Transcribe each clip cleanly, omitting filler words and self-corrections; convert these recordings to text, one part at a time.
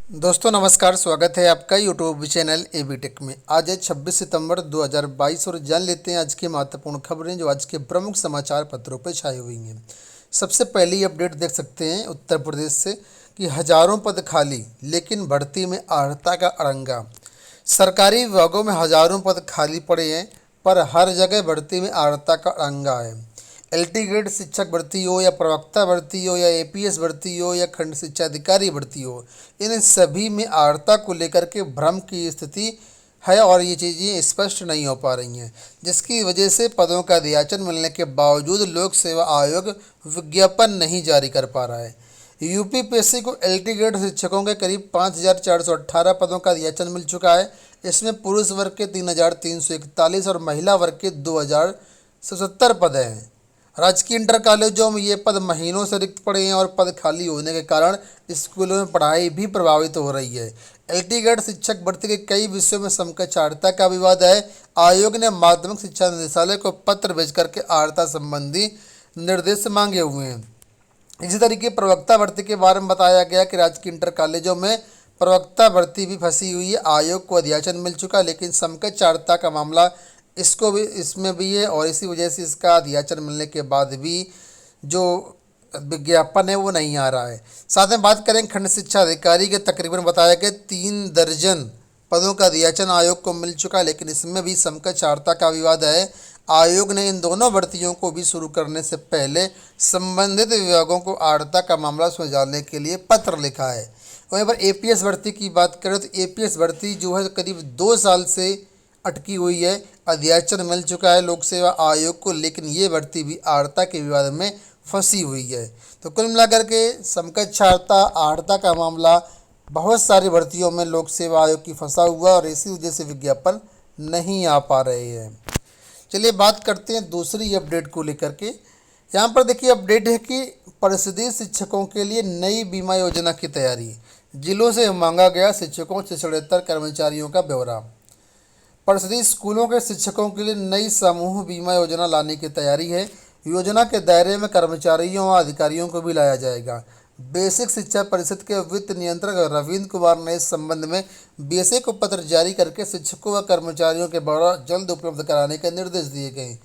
दोस्तों नमस्कार, स्वागत है आपका यूट्यूब चैनल एबी टेक में। आज है 26 सितंबर 2022 और जान लेते हैं आज की महत्वपूर्ण खबरें जो आज के प्रमुख समाचार पत्रों पर छाई हुई हैं। सबसे पहली अपडेट देख सकते हैं उत्तर प्रदेश से कि हजारों पद खाली लेकिन भर्ती में आढ़ता का अड़ंगा। सरकारी विभागों में हजारों पद खाली पड़े हैं पर हर जगह भर्ती में आढ़ता का अड़ंगा है। एलटी ग्रेड शिक्षक भर्ती हो या प्रवक्ता भर्ती हो या एपीएस भर्ती हो या खंड शिक्षा अधिकारी भर्ती हो, इन सभी में आर्ता को लेकर के भ्रम की स्थिति है और ये चीज़ें स्पष्ट नहीं हो पा रही हैं, जिसकी वजह से पदों का अधियाचन मिलने के बावजूद लोक सेवा आयोग विज्ञापन नहीं जारी कर पा रहा है। यूपीपीएससी को एलटी ग्रेड शिक्षकों के करीब 5,418 पदों का अधियाचन मिल चुका है। इसमें पुरुष वर्ग के 3,341 और महिला वर्ग के 2,077 पद हैं। राजकीय इंटर कॉलेजों में ये पद महीनों से रिक्त पड़े हैं और पद खाली होने के कारण स्कूलों में पढ़ाई भी प्रभावित हो रही है। एलटी ग्रेड शिक्षक भर्ती के कई विषयों में समकक्ष आर्ता का विवाद है। आयोग ने माध्यमिक शिक्षा निदेशालय को पत्र भेज करके आर्ता संबंधी निर्देश मांगे हुए हैं। इसी तरीके प्रवक्ता भर्ती के बारे में बताया गया कि राजकीय इंटर कॉलेजों में प्रवक्ता भर्ती भी फंसी हुई है। आयोग को अधियाचन मिल चुका लेकिन समकक्ष आर्ता का मामला इसमें भी है और इसी वजह से इसका अधियाचन मिलने के बाद भी जो विज्ञापन है वो नहीं आ रहा है। साथ में बात करें खंड शिक्षा अधिकारी के, तकरीबन बताया कि 3 दर्जन पदों का अधियाचन आयोग को मिल चुका है लेकिन इसमें भी समकक्ष आर्ता का विवाद है। आयोग ने इन दोनों भर्तियों को भी शुरू करने से पहले संबंधित विभागों को आर्ता का मामला सुलझाने के लिए पत्र लिखा है। वहीं पर एपीएस भर्ती की बात करें तो एपीएस भर्ती जो है करीब 2 साल से अटकी हुई है। अधियाचन मिल चुका है लोक सेवा आयोग को लेकिन ये भर्ती भी आर्ता के विवाद में फंसी हुई है। तो कुल मिलाकर के समकक्ष आर्ता का मामला बहुत सारी भर्तियों में लोक सेवा आयोग की फंसा हुआ और इसी वजह से विज्ञापन नहीं आ पा रहे हैं। चलिए बात करते हैं दूसरी अपडेट को लेकर के। यहाँ पर देखिए अपडेट है कि परिषदीय शिक्षकों के लिए नई बीमा योजना की तैयारी। जिलों से मांगा गया शिक्षकों से 76 कर्मचारियों का ब्यौरा। परिषदीय स्कूलों के शिक्षकों के लिए नई समूह बीमा योजना लाने की तैयारी है। योजना के दायरे में कर्मचारियों व अधिकारियों को भी लाया जाएगा। बेसिक शिक्षा परिषद के वित्त नियंत्रक रविंद्र कुमार ने इस संबंध में बीएसए को पत्र जारी करके शिक्षकों व कर्मचारियों के ब्यौरा जल्द उपलब्ध कराने के निर्देश दिए गए।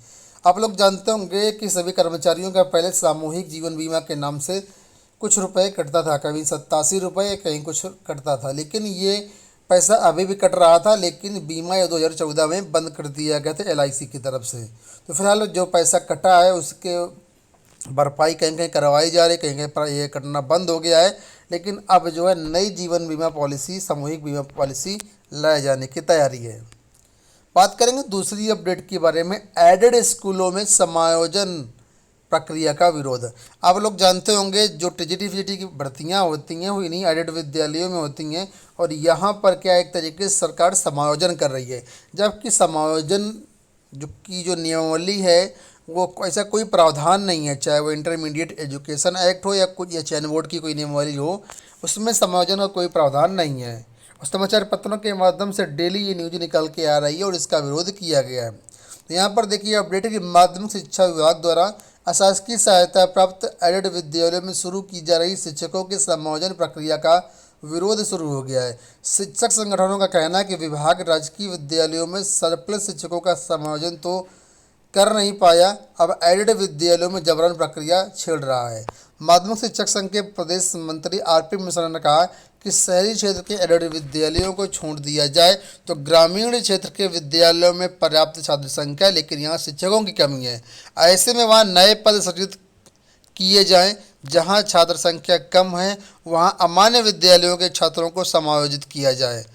आप लोग जानते होंगे कि सभी कर्मचारियों का पहले सामूहिक जीवन बीमा के नाम से कुछ रुपए कटता था, कभी 87 रुपये कहीं कुछ कटता था, लेकिन ये पैसा अभी भी कट रहा था लेकिन बीमा या 2014 में बंद कर दिया गया था एलआईसी की तरफ से। तो फिलहाल जो पैसा कटा है उसके भरपाई कहीं कहीं करवाई जा रही है, कहीं कहीं पर ये कटना बंद हो गया है। लेकिन अब जो है नई जीवन बीमा पॉलिसी, सामूहिक बीमा पॉलिसी लाए जाने की तैयारी है। बात करेंगे दूसरी अपडेट के बारे में। एडेड स्कूलों में समायोजन प्रक्रिया का विरोध। आप लोग जानते होंगे जो टीजीटी की भर्तियां होती हैं वो इन्हीं एडेड विद्यालयों में होती हैं और यहाँ पर क्या एक तरीके से सरकार समायोजन कर रही है, जबकि समायोजन जो नियमावली है वो ऐसा कोई प्रावधान नहीं है, चाहे वो इंटरमीडिएट एजुकेशन एक्ट हो या कुछ या चयन बोर्ड की कोई नियमावली हो, उसमें समायोजन का कोई प्रावधान नहीं है। और समाचार पत्रों के माध्यम से डेली ये न्यूज निकल के आ रही है और इसका विरोध किया गया है। तो यहाँ पर देखिए अपडेट है कि माध्यमिक शिक्षा विभाग द्वारा अशासकीय सहायता प्राप्त एडेड विद्यालयों में शुरू की जा रही शिक्षकों के समायोजन प्रक्रिया का विरोध शुरू हो गया है। शिक्षक संगठनों का कहना है कि विभाग राजकीय विद्यालयों में सरप्लस शिक्षकों का समायोजन तो कर नहीं पाया, अब एडेड विद्यालयों में जबरन प्रक्रिया छेड़ रहा है। माध्यमिक शिक्षक संघ के प्रदेश मंत्री आरपी मिश्रा ने कहा कि शहरी क्षेत्र के एडेड विद्यालयों को छोड़ दिया जाए तो ग्रामीण क्षेत्र के विद्यालयों में पर्याप्त छात्र संख्या है लेकिन यहाँ शिक्षकों की कमी है। ऐसे में वहाँ नए पद सृजित किए जाएं, जहाँ छात्र संख्या कम है वहाँ अमान्य विद्यालयों के छात्रों को समायोजित किया जाए।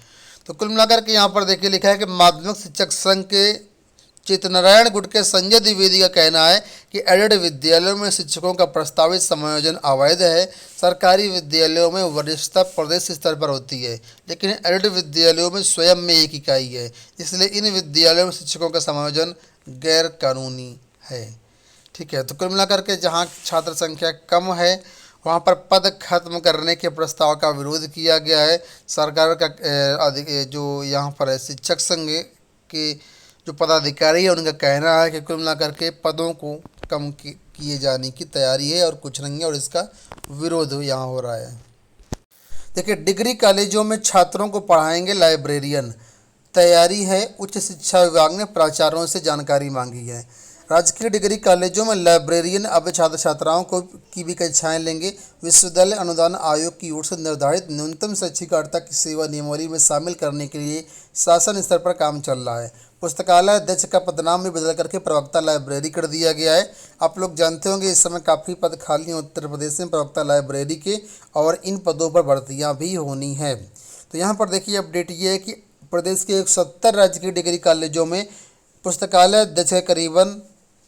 तो कुल मिलाकर के यहाँ पर देखिए लिखा है कि माध्यमिक शिक्षक संघ के चितनारायण गुट के संजय द्विवेदी का कहना है कि एडेड विद्यालयों में शिक्षकों का प्रस्तावित समायोजन अवैध है। सरकारी विद्यालयों में वरिष्ठता प्रदेश स्तर पर होती है लेकिन एडेड विद्यालयों में स्वयं में एक इकाई है, इसलिए इन विद्यालयों में शिक्षकों का समायोजन गैर कानूनी है। ठीक है, तो कुल मिलाकर के जहाँ छात्र संख्या कम है वहाँ पर पद खत्म करने के प्रस्ताव का विरोध किया गया है। सरकार का जो यहाँ पर है शिक्षक संघ के जो पदाधिकारी है उनका कहना है कि कुल मिलाकर के पदों को कम किए जाने की तैयारी है और कुछ नहीं है और इसका विरोध यहाँ हो रहा है। देखिए, डिग्री कॉलेजों में छात्रों को पढ़ाएंगे लाइब्रेरियन, तैयारी है, उच्च शिक्षा विभाग ने प्राचार्यों से जानकारी मांगी है। राजकीय डिग्री कॉलेजों में लाइब्रेरियन अब छात्र छात्राओं को की भी कक्षाएं लेंगे। विश्वविद्यालय अनुदान आयोग की ओर से निर्धारित न्यूनतम शैक्षिक अर्हता की सेवा नियमावली में शामिल करने के लिए शासन स्तर पर काम चल रहा है। पुस्तकालय अध्यक्ष का पदनाम भी बदल करके प्रवक्ता लाइब्रेरी कर दिया गया है। आप लोग जानते होंगे इस समय काफ़ी पद खाली हैं उत्तर प्रदेश में प्रवक्ता लाइब्रेरी के, और इन पदों पर भर्तियाँ भी होनी है। तो यहाँ पर देखिए अपडेट ये है कि प्रदेश के 170 राजकीय डिग्री कॉलेजों में पुस्तकालय अध्यक्ष के करीबन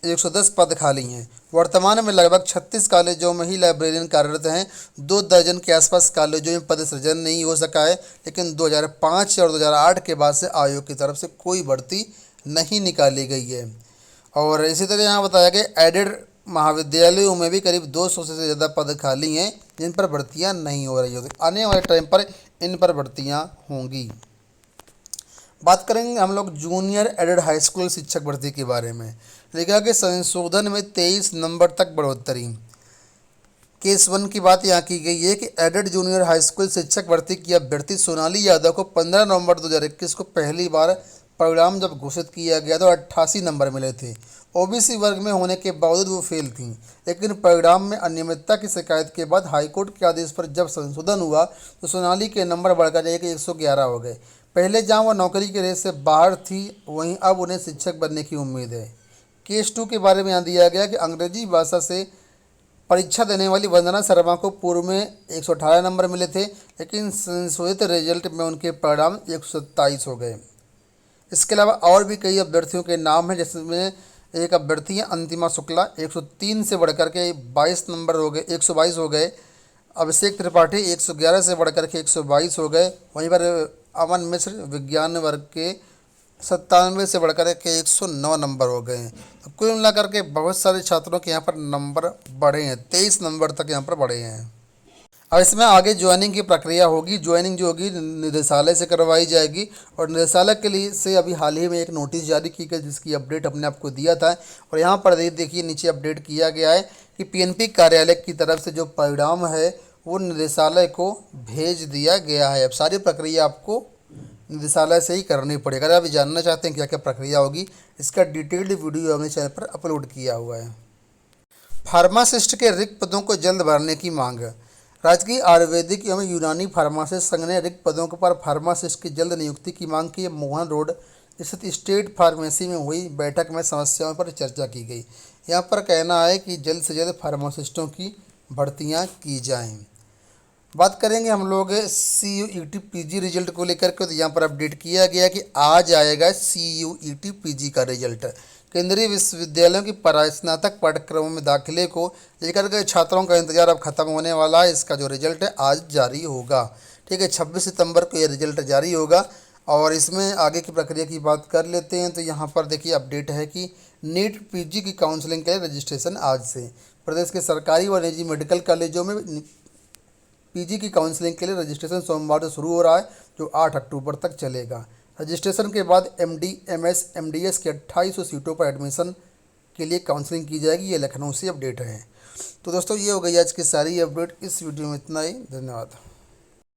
110 पद खाली हैं। वर्तमान में लगभग 36 कॉलेजों में ही लाइब्रेरियन कार्यरत हैं। 2 दर्जन के आसपास कॉलेजों में पद सृजन नहीं हो सका है, लेकिन 2005 और 2008 के बाद से आयोग की तरफ से कोई भर्ती नहीं निकाली गई है। और इसी तरह यहाँ बताया गया एडेड महाविद्यालयों में भी करीब 200 से ज़्यादा पद खाली हैं जिन पर भर्तियाँ नहीं हो रही होती। आने वाले टाइम पर इन पर भर्तियाँ होंगी। बात करेंगे हम लोग जूनियर एडेड हाई स्कूल शिक्षक भर्ती के बारे में। लिखा कि संशोधन में 23 नंबर तक बढ़ोतरी। केस 1 की बात यहाँ की गई है कि एडेड जूनियर हाई स्कूल शिक्षक भर्ती की अभ्यर्थी सोनाली यादव को 15 नवंबर 2021 को पहली बार परिणाम जब घोषित किया गया तो 88 नंबर मिले थे। ओबीसी वर्ग में होने के बावजूद वो फेल थी, लेकिन परिणाम में अनियमितता की शिकायत के बाद हाईकोर्ट के आदेश पर जब संशोधन हुआ तो सोनाली के नंबर बढ़कर 111 हो गए। पहले जहाँ वह नौकरी के रेस से बाहर थी, वहीं अब उन्हें शिक्षक बनने की उम्मीद है। केस 2 के बारे में यहाँ दिया गया कि अंग्रेजी भाषा से परीक्षा देने वाली वंदना शर्मा को पूर्व में 118 नंबर मिले थे, लेकिन संशोधित रिजल्ट में उनके परिणाम 127 हो गए। इसके अलावा और भी कई अभ्यर्थियों के नाम हैं, जिसमें एक अभ्यर्थी है अंतिमा शुक्ला, 103 से बढ़कर के 22 नंबर हो गए, 122 हो गए। अभिषेक त्रिपाठी 111 से बढ़कर के 122 हो गए। वहीं पर अमन मिश्र विज्ञान वर्ग के 97 से बढ़कर के 109 नंबर हो गए हैं। तो कुल मिलाकर के बहुत सारे छात्रों के यहाँ पर नंबर बढ़े हैं, 23 नंबर तक यहाँ पर बढ़े हैं। अब इसमें आगे ज्वाइनिंग की प्रक्रिया होगी। ज्वाइनिंग जो होगी निदेशालय से करवाई जाएगी, और निदेशालय के लिए से अभी हाल ही में एक नोटिस जारी की गई जिसकी अपडेट हमने आपको दिया था। और यहाँ पर देखिए नीचे अपडेट किया गया है कि पीएनपी कार्यालय की तरफ से जो परिणाम है वो निदेशालय को भेज दिया गया है। अब सारी प्रक्रिया आपको निदेशालय से ही करनी पड़ेगी। अगर आप जानना चाहते हैं क्या क्या प्रक्रिया होगी, इसका डिटेल्ड वीडियो हमने चैनल पर अपलोड किया हुआ है। फार्मासिस्ट के रिक्त पदों को जल्द भरने की मांग। राजकीय आयुर्वेदिक एवं यूनानी फार्मासिस्ट संघ ने रिक्त पदों पर फार्मासिस्ट की जल्द नियुक्ति की मांग की। मोहन रोड स्थित स्टेट फार्मेसी में हुई बैठक में समस्याओं पर चर्चा की गई। यहाँ पर कहना है कि जल्द से जल्द फार्मासिस्टों की भर्तियाँ की जाएँ। बात करेंगे हम लोग CUET PG रिजल्ट को लेकर के। तो यहाँ पर अपडेट किया गया कि आज आएगा CUET PG का रिजल्ट। केंद्रीय विश्वविद्यालयों की स्नातक पाठ्यक्रमों में दाखिले को लेकर के छात्रों का इंतजार अब खत्म होने वाला है। इसका जो रिजल्ट है आज जारी होगा। ठीक है, 26 सितंबर को ये रिजल्ट जारी होगा। और इसमें आगे की प्रक्रिया की बात कर लेते हैं। तो यहाँ पर देखिए अपडेट है कि नीट PG की काउंसलिंग के लिए रजिस्ट्रेशन आज से। प्रदेश के सरकारी व निजी मेडिकल कॉलेजों में PG की काउंसलिंग के लिए रजिस्ट्रेशन सोमवार से शुरू हो रहा है, जो 8 अक्टूबर तक चलेगा। रजिस्ट्रेशन के बाद MD, MS, MDS की 2800 सीटों पर एडमिशन के लिए काउंसलिंग की जाएगी। ये लखनऊ से अपडेट है। तो दोस्तों ये हो गई आज की सारी अपडेट। इस वीडियो में इतना ही। धन्यवाद।